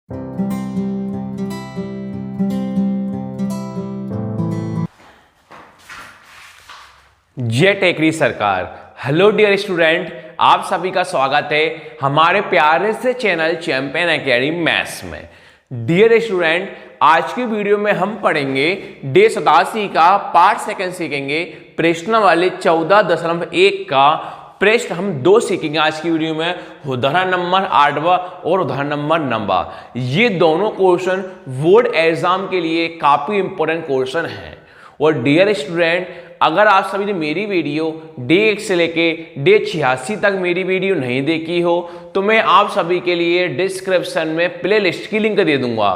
जय टेकरी सरकार। Hello dear student, आप सभी का स्वागत है हमारे प्यारे से चैनल चैंपियन एकेडमी मैथ्स में। डियर स्टूडेंट, आज की वीडियो में हम पढ़ेंगे डे 87 का पार्ट सेकंड सीखेंगे। प्रश्न वाले 14.1 का प्रश्न हम दो सीखेंगे आज की वीडियो में, उदाहरण नंबर 8वां और उदाहरण नंबर 9वां। ये दोनों क्वेश्चन बोर्ड एग्जाम के लिए काफी इंपॉर्टेंट क्वेश्चन हैं। और डियर स्टूडेंट, अगर आप सभी ने मेरी वीडियो डे 1 से लेके डे 86 तक मेरी वीडियो नहीं देखी हो तो मैं आप सभी के लिए डिस्क्रिप्शन में प्ले लिस्ट की लिंक दे दूंगा।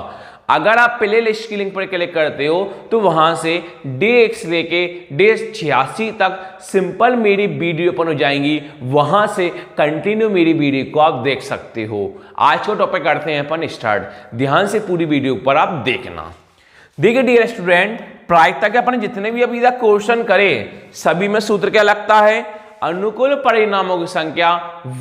अगर आप प्ले लिस्ट की लिंक पर क्लिक करते हो तो वहां से डे 1 से लेके डे 86 तक सिंपल मेरी वीडियो ओपन हो जाएंगी, वहां से कंटिन्यू मेरी वीडियो को आप देख सकते हो। आज का टॉपिक करते हैं अपन स्टार्ट। ध्यान से पूरी वीडियो पर आप देखना। देखिए डियर स्टूडेंट, प्रायिकता के अपन जितने भी अभी तक क्वेश्चन करे सभी में सूत्र क्या लगता है? अनुकूल परिणामों की संख्या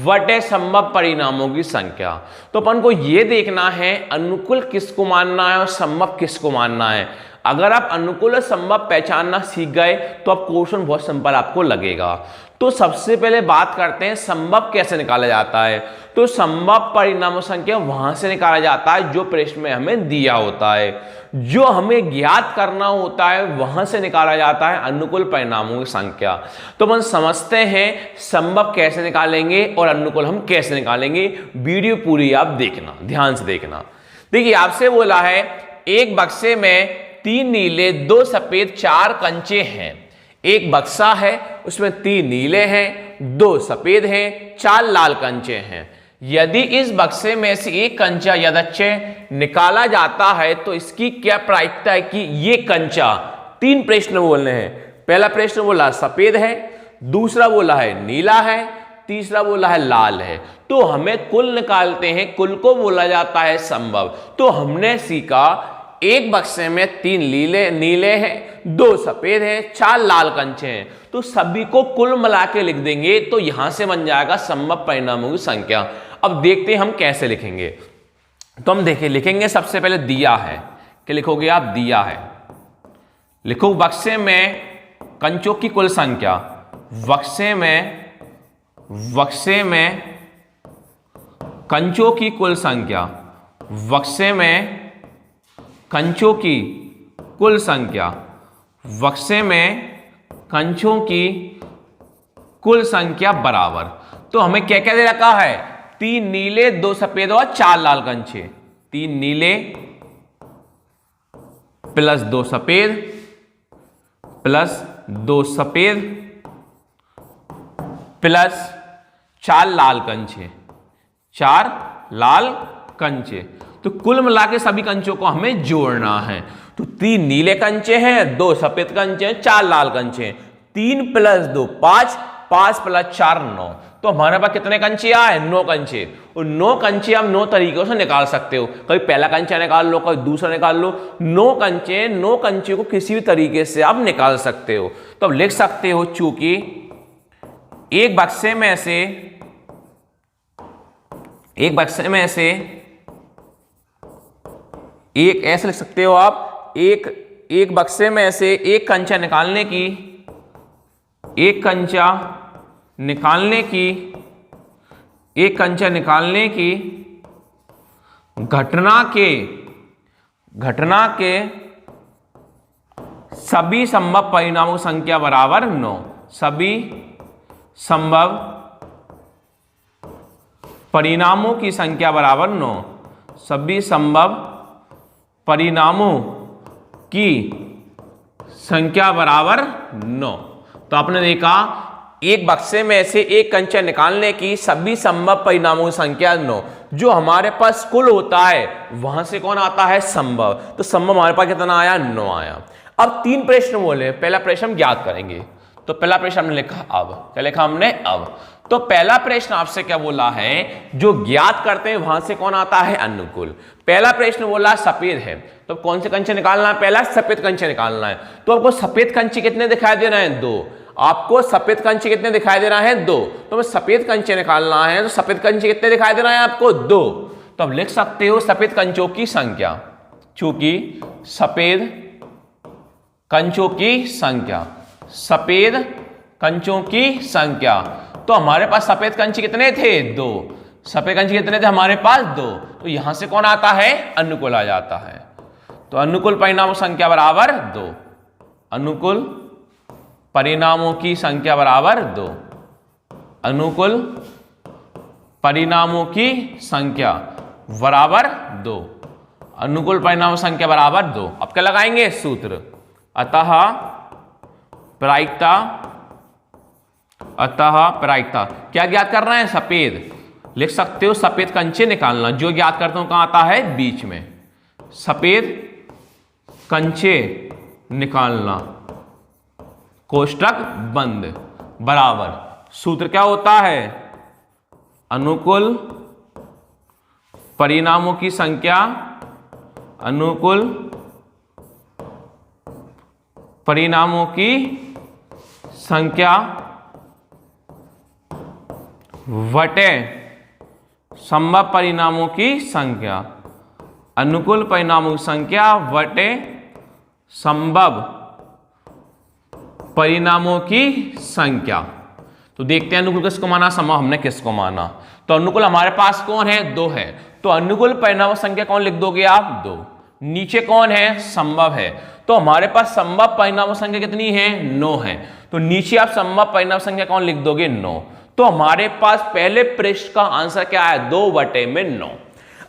बटे संभव परिणामों की संख्या। तो अपन को यह देखना है अनुकूल किसको मानना है और संभव किसको मानना है। अगर आप अनुकूल और संभव पहचानना सीख गए तो अब क्वेश्चन बहुत सिंपल आपको लगेगा। तो सबसे पहले बात करते हैं संभव कैसे निकाला जाता है। तो संभव परिणामों संख्या वहां से निकाला जाता है जो प्रश्न में हमें दिया होता है। जो हमें ज्ञात करना होता है वहां से निकाला जाता है अनुकूल परिणामों की संख्या। तो हम समझते हैं संभव कैसे निकालेंगे और अनुकूल हम कैसे निकालेंगे। वीडियो पूरी आप देखना, ध्यान से देखना। देखिए आपसे बोला है एक बक्से में 3 नीले 2 सफेद 4 कंचे हैं। एक बक्सा है उसमें 3 नीले हैं 2 सफेद हैं 4 लाल कंचे हैं। यदि इस बक्से में से एक कंचा यदच्छ निकाला जाता है तो इसकी क्या प्रायिकता है कि ये कंचा, 3 प्रश्न बोलने हैं। पहला प्रश्न बोला सफेद है, दूसरा बोला है नीला है, तीसरा बोला है लाल है। तो हमें कुल निकालते हैं, कुल को बोला जाता है संभव। तो हमने सीखा एक बक्से में 3 नीले हैं 2 सफेद हैं 4 लाल कंचे हैं। तो सभी को कुल मिला के लिख देंगे तो यहां से बन जाएगा संभव परिणामों की संख्या। अब देखते हैं हम कैसे लिखेंगे। तो हम देखिए लिखेंगे सबसे पहले दिया है। क्या लिखोगे आप? दिया है। लिखो बक्से में कंचों की कुल संख्या। बक्से में कंचों की कुल संख्या। बक्से में कंचों की कुल संख्या। बक्से में कंचों की कुल संख्या बराबर। तो हमें क्या क्या दे रखा है? 3 नीले 2 सफेद और 4 लाल कंचे। 3 नीले प्लस 2 सफेद प्लस 2 सफेद प्लस 4 लाल कंचे। 4 लाल कंचे। तो कुल मिला के सभी कंचों को हमें जोड़ना है। तो 3 नीले कंचे हैं 2 सफेद कंचे हैं 4 लाल कंचे हैं। 3 + 2 5, 5 + 4 9। तो हमारे पास कितने कंचे आए? 9 कंचे। और 9 कंचे आप 9 तरीकों से निकाल सकते हो। कभी पहला कंचा निकाल लो, कभी दूसरा निकाल लो। 9 कंचे को किसी भी तरीके से आप निकाल सकते हो। तो अब लिख सकते हो चूंकि एक बक्से में से एक ऐसे लिख सकते हो आप, एक बक्से में से एक कंचा निकालने की घटना के सभी संभव परिणामों की संख्या बराबर 9। सभी संभव परिणामों की संख्या बराबर 9। सभी संभव परिणामों की संख्या बराबर 9। तो आपने देखा एक बक्से में से एक कंचा निकालने की सभी संभव परिणामों की संख्या 9। जो हमारे पास कुल होता है वहां से कौन आता है? संभव। तो संभव हमारे पास कितना आया? 9 आया। अब 3 प्रश्न बोले। पहला प्रश्न हम ज्ञात करेंगे। तो पहला प्रश्न हमने लिखा अब। क्या लिखा हमने? अब। तो पहला प्रश्न आपसे क्या बोला है? जो ज्ञात करते हैं वहां से कौन आता है? अनुकूल। पहला प्रश्न बोला सफेद है, तो कौन से कंचे निकालना है? पहला सफेद कंचे निकालना है। तो आपको सफेद कंचे कितने दिखाई दे रहे हैं? 2। आपको सफेद कंचे कितने दिखाई दे रहा है? 2। तो सफेद कंचे निकालना है तो सफेद कंचे कितने दिखाई दे रहे हैं आपको? 2। तो अब लिख सकते हो सफेद कंचों की संख्या, चूंकि सफेद कंचों की संख्या, सफेद कंचों की संख्या, तो हमारे पास सफेद कंच कितने थे? 2। सफेद कंच कितने थे हमारे पास? 2। तो यहां से कौन आता है? अनुकूल आ जाता है। तो अनुकूल परिणामों संख्या बराबर 2। अनुकूल परिणामों की संख्या बराबर 2। अनुकूल परिणामों की संख्या बराबर 2। अनुकूल परिणाम संख्या बराबर 2। अब क्या लगाएंगे? सूत्र। अतः प्रायिकता क्या ज्ञात कर रहे हैं? सफेद। लिख सकते हो सफेद कंचे निकालना, जो ज्ञात करता हूं कहां आता है? बीच में। सफेद कंचे निकालना कोष्टक बंद बराबर सूत्र क्या होता है? अनुकूल परिणामों की संख्या, अनुकूल परिणामों की संख्या वटे संभव परिणामों की संख्या। अनुकूल परिणामों की संख्या वटे संभव परिणामों की संख्या। तो देखते हैं अनुकूल किसको माना, संभव हमने किसको माना। तो अनुकूल हमारे पास कौन है? 2 है। तो अनुकूल परिणाम संख्या कौन लिख दोगे आप? 2। नीचे कौन है? संभव है। तो हमारे पास संभव परिणाम संख्या कितनी है? 9 है। तो नीचे आप संभव परिणाम संख्या कौन लिख दोगे? 9। तो हमारे पास पहले पृष्ठ का आंसर क्या है? 2/9।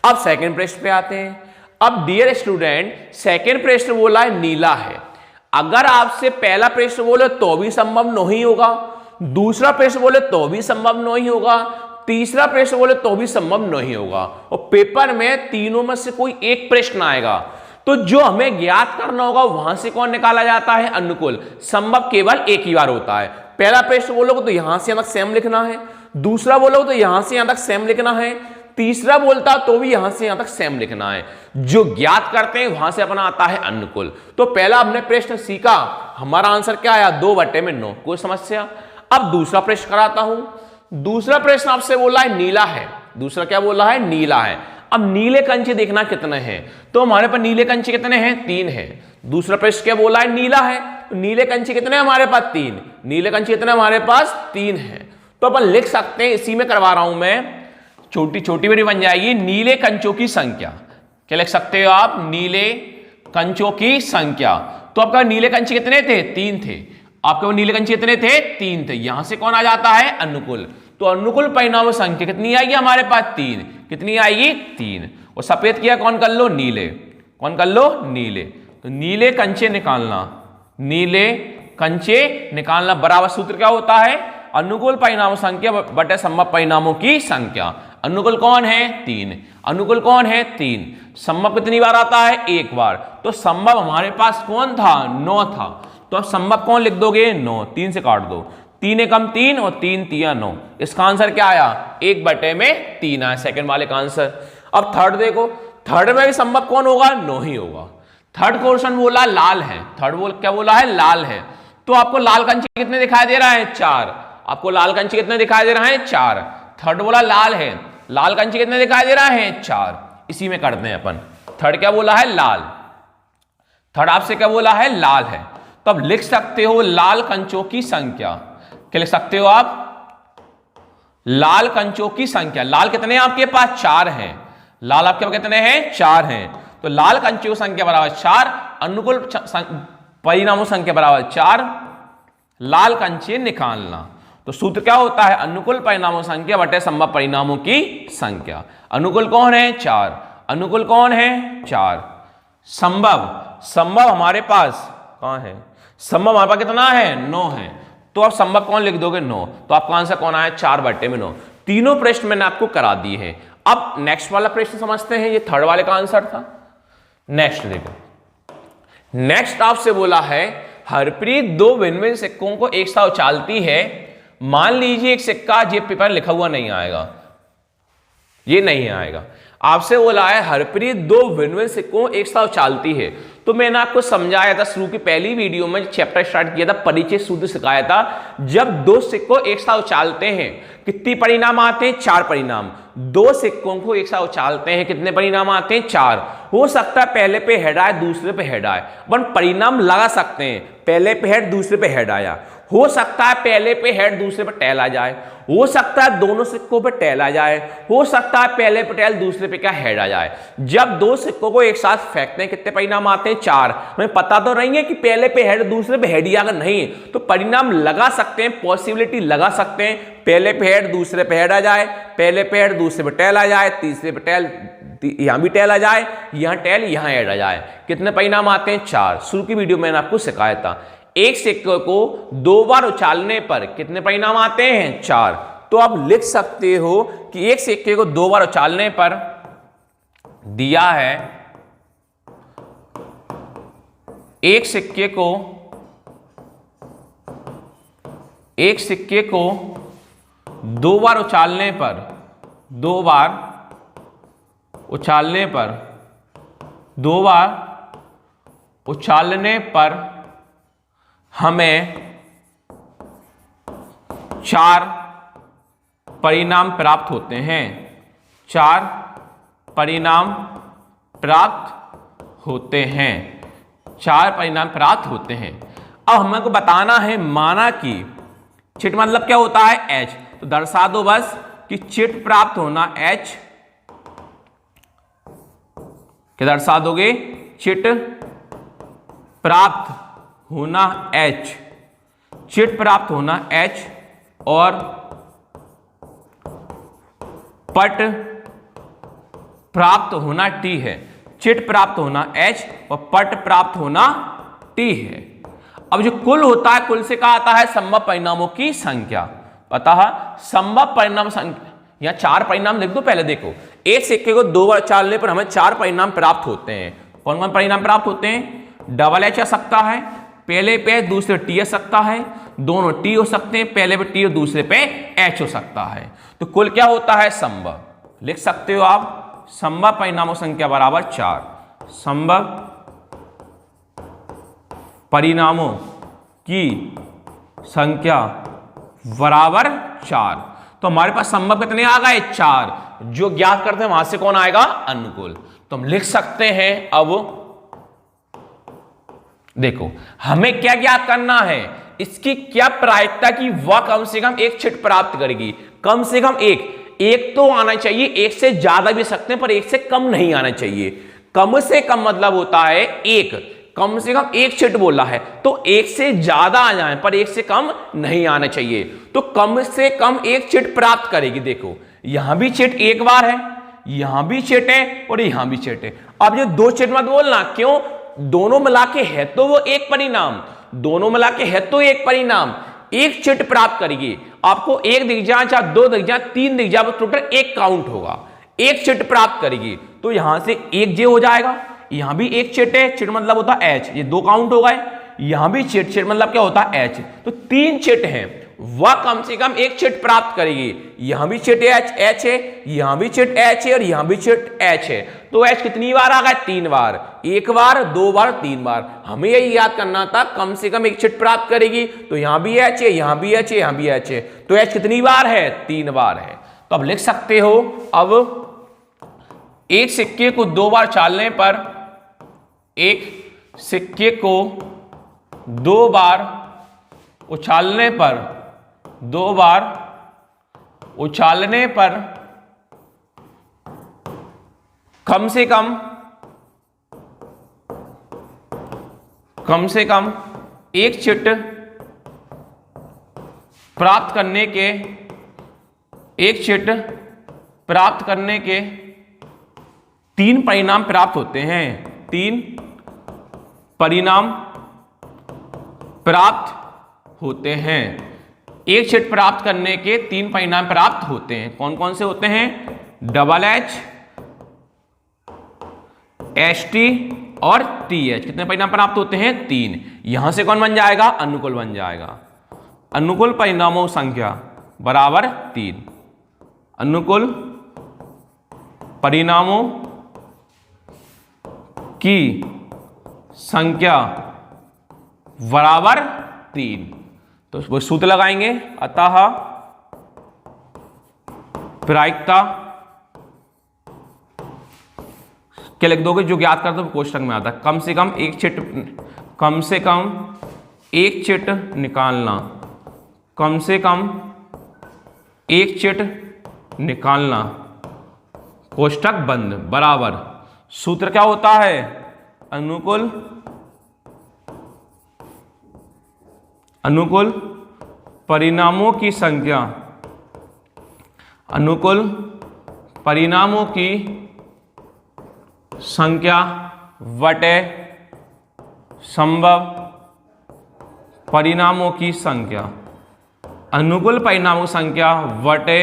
अब सेकंड पृष्ठ पे आते हैं। अब डियर स्टूडेंट, सेकंड पृष्ठ बोला है नीला है। अगर आपसे पहला पृष्ठ बोले तो भी संभव नहीं होगा, दूसरा पृष्ठ बोले तो भी संभव नहीं होगा, तीसरा पृष्ठ बोले तो भी संभव नहीं होगा, और पेपर में तीनों में से कोई एक प्रश्न आएगा। तो जो हमें ज्ञात करना होगा वहां से कौन निकाला जाता है? अनुकूल। संभव केवल एक ही बार होता है। पहला प्रश्न बोलोगे तो यहां से यहां तक सेम लिखना है, दूसरा बोलोगे तो यहां से यहां तक सेम लिखना है, तीसरा बोलता तो भी यहां से यहां तक सेम लिखना है। जो ज्ञात करते हैं वहां से अपना आता है अनुकूल। तो पहला हमने प्रश्न सीखा, हमारा आंसर क्या आया? 2/9। कोई समस्या? अब दूसरा प्रश्न कराता हूं। दूसरा प्रश्न आपसे बोला है नीला है। दूसरा क्या बोला है? नीला है। अब नीले कंचे देखना कितने हैं, तो हमारे पास नीले कंचे कितने हैं? 3 है। दूसरा प्रश्न क्या बोला है? नीला है। तो नीले कंचे कितने हमारे पास? 3। नीले कंचे कितने हमारे पास? 3 है। तो अपन लिख सकते हैं, इसी में करवा रहा हूं मैं, छोटी छोटी बड़ी बन जाएगी, नीले कंचों की संख्या। क्या लिख सकते हो आप? नीले कंचों की संख्या। तो आपका नीले कंचे कितने थे? 3 थे। आपके नीले कंचे कितने थे? 3 थे। यहां से कौन आ जाता है? अनुकूल। तो अनुकूल परिणाम संख्या कितनी आएगी हमारे पास? 3। कितनी आएगी? 3। और सफेद किया कौन कर लो? नीले। कौन कर लो? नीले। तो नीले कंचे निकालना, नीले कंचे निकालना बराबर सूत्र क्या होता है? अनुकूल परिणाम संख्या बटे संभव परिणामों की संख्या। अनुकूल कौन है? 3। अनुकूल कौन है? 3। संभव कितनी बार आता है? 1 बार। तो संभव हमारे पास कौन था? 9 था। तो अब संभव कौन लिख दोगे? 9। 3 से काट दो, 3 एकम 3 और 3 तिया 9। इसका आंसर क्या आया? 1/3 आया सेकंड वाले का आंसर। अब थर्ड देखो, थर्ड में भी संभव कौन होगा? 9 ही होगा। थर्ड क्वेश्चन बोला लाल है। क्या बोला है? लाल है। तो आपको लाल कंचे कितने दिखाई दे रहा है? 4। आपको लाल कंचे कितने दिखाई दे रहा है? 4। थर्ड बोला लाल है, लाल कंचे कितने दिखाई दे रहा है? 4। इसी में करते हैं अपन। थर्ड क्या बोला है? लाल। थर्ड आपसे क्या बोला है? लाल है। तो अब लिख सकते हो लाल कंचों की संख्या। क्या लिख सकते हो आप? लाल कंचों की संख्या। लाल कितने हैं आपके पास? 4 हैं। लाल आपके पास कितने हैं? 4 हैं। तो लाल कंचों की संख्या बराबर 4, अनुकूल परिणामों संख्या बराबर 4। लाल कंचे निकालना, तो सूत्र क्या होता है? अनुकूल परिणामों संख्या बटे संभव परिणामों की संख्या। अनुकूल कौन है? 4। अनुकूल कौन है? 4। संभव हमारे पास कहां है? संभव हमारे पास कितना है? 9 है। तो आप संभव कौन लिख दोगे? 9। तो आपका आंसर कौन आया? 4/9। तीनों प्रश्न मैंने आपको करा दिए हैं। अब नेक्स्ट वाला प्रश्न समझते हैं। ये थर्ड वाले का आंसर था। नेक्स्ट देखो, नेक्स्ट आपसे बोला है हरप्रीत 2 भिन्न सिक्कों को एक साथ उछालती है। मान लीजिए एक सिक्का जेब पेपर लिखा हुआ नहीं आएगा, ये नहीं आएगा। आपसे बोला है हरप्रीत 2 भिन्न सिक्कों एक साथ उछालती है। तो मैंने आपको समझाया था शुरू की पहली वीडियो में, चैप्टर स्टार्ट किया था, परिचय सूत्र सिखाया था। जब दो सिक्कों एक साथ उछालते हैं कितने परिणाम आते हैं? 4 परिणाम। दो सिक्कों को एक साथ उछालते हैं कितने परिणाम आते हैं? 4। हो सकता है पहले पे हेड आए, दूसरे पे हेड आए, अपन परिणाम लगा सकते हैं। पहले पे हेड, दूसरे पे हेड आया। हो सकता है पहले पे हेड, दूसरे पे टेल आ जाए। हो सकता है दोनों सिक्कों पे टेल आ जाए। हो सकता है पहले पे टेल, दूसरे पे क्या हेड आ जाए। जब दो सिक्कों को एक साथ फेंकते हैं कितने परिणाम आते हैं? 4। हमें पता तो नहीं है कि पहले पे हेड, दूसरे पे हेड ही आएगा, नहीं तो परिणाम लगा सकते हैं, पॉसिबिलिटी लगा सकते हैं। पहले पे हेड, दूसरे पे हेड आ जाए, पहले पे हेड, दूसरे पे टेल आ जाए, तीसरे पे टेल, यहां भी टेल आ जाए, यहां टेल, यहां हेड आ जाए। कितने परिणाम आते हैं? 4। शुरू की वीडियो मैंने आपको सिखाया था। एक सिक्के को 2 बार उछालने पर कितने परिणाम आते हैं? 4। तो आप लिख सकते हो कि एक सिक्के को 2 बार उछालने पर दिया है, एक सिक्के को 2 बार उछालने पर, 2 बार उछालने पर हमें 4 परिणाम प्राप्त होते हैं। 4 परिणाम प्राप्त होते हैं। 4 परिणाम प्राप्त होते हैं। अब हमको बताना है, माना कि चिट मतलब क्या होता है? H। तो दर्शा दो बस कि चिट प्राप्त होना H। क्या दर्शा दोगे? चिट प्राप्त होना H, चिट प्राप्त होना H और पट प्राप्त होना T है। चिट प्राप्त होना H और पट प्राप्त होना T है। अब जो कुल होता है, कुल से कहा आता है संभव परिणामों की संख्या। पता है संभव परिणाम संख्या, यहां 4 परिणाम लिख दो। पहले देखो, एक सिक्के को 2 बार उछालने पर हमें 4 परिणाम प्राप्त होते हैं। कौन कौन परिणाम प्राप्त होते हैं? डबल H आ सकता है, पहले पे दूसरे T आ सकता है, दोनों T हो सकते हैं, पहले पे T और दूसरे पे H हो सकता है। तो कुल क्या होता है? संभव। लिख सकते हो आप, संभव परिणामों संख्या बराबर 4। संभव परिणामों की संख्या बराबर 4। तो हमारे पास संभव कितने आ गए? 4। जो ज्ञात करते हैं वहां से कौन आएगा? अनुकूल। तो हम लिख सकते हैं, अब देखो हमें क्या ज्ञात करना है, इसकी क्या प्रायिकता की वह कम से कम एक चिट प्राप्त करेगी। कम से कम एक तो आना चाहिए, एक से ज्यादा भी सकते हैं पर एक से कम नहीं आना चाहिए। कम से कम मतलब होता है एक, कम से कम एक चिट बोला है तो एक से ज्यादा आ जाए पर एक से कम नहीं आना चाहिए। तो कम से कम एक चिट प्राप्त करेगी। देखो यहां भी चिट एक बार है, यहां भी चिट है और यहां भी चिट है। अब ये 2 चिट मत बोलना, क्यों? दोनों मिला के है तो वो एक परिणाम, दोनों मिला के है तो एक परिणाम, एक चिट प्राप्त करेगी। आपको 1 दिख जाए, चाहे 2 दिख जाए, 3 दिख जाए, टोटल 1 काउंट होगा, एक चिट प्राप्त करेगी। तो यहां से 1 जे हो जाएगा, यहां भी एक चिट है, चिट मतलब होता है H, ये 2 काउंट हो गए। यहां भी चिट, चिट मतलब क्या होता है H, तो 3 चिट हैं, वह कम से कम एक चिट प्राप्त करेगी। यहां भी चिट H है, यहां भी चिट H है और यहां भी चिट H है। तो H कितनी बार आ गया? 3 बार। 1 बार, 2 बार, 3 बार। हमें यही याद करना था, कम से कम एक चिट प्राप्त करेगी। तो यहां भी H है, यहां भी H है, यहां भी H है। तो H कितनी बार है? 3 बार है। तो अब लिख सकते हो, अब एक सिक्के को 2 बार उछालने पर, एक सिक्के को 2 बार उछालने पर, 2 बार उछालने पर कम से कम एक चिट प्राप्त करने के, एक चिट प्राप्त करने के 3 परिणाम प्राप्त होते हैं। 3 परिणाम प्राप्त होते हैं। एक चिट प्राप्त करने के 3 परिणाम प्राप्त होते हैं। कौन कौन से होते हैं? डबल H, HT और TH। कितने परिणाम प्राप्त होते हैं? 3। यहां से कौन बन जाएगा? अनुकूल बन जाएगा। अनुकूल परिणामों संख्या बराबर 3। अनुकूल परिणामों की संख्या बराबर 3। तो वो सूत्र लगाएंगे, अतः प्रायिकता क्या लिख दोगे, जो ज्ञात करते हो कोष्टक में आता है, कम से कम एक चिट निकालना, कम से कम एक चिट निकालना, कोष्टक बंद, बराबर सूत्र क्या होता है, अनुकूल परिणामों की संख्या, अनुकूल परिणामों की संख्या बटे संभव परिणामों की संख्या, अनुकूल परिणामों की संख्या बटे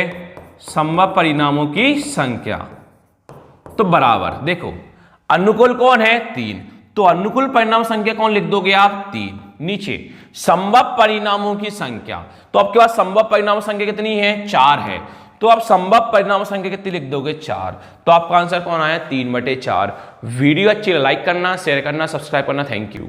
संभव परिणामों की संख्या। तो बराबर देखो अनुकूल कौन है 3, तो अनुकूल परिणाम संख्या कौन लिख दोगे आप 3, नीचे संभव परिणामों की संख्या, तो आपके पास संभव परिणाम संख्या कितनी है 4 है, तो आप संभव परिणाम संख्या कितनी लिख दोगे 4, तो आपका आंसर कौन आया 3/4। वीडियो अच्छी लाइक करना, शेयर करना, सब्सक्राइब करना। Thank you.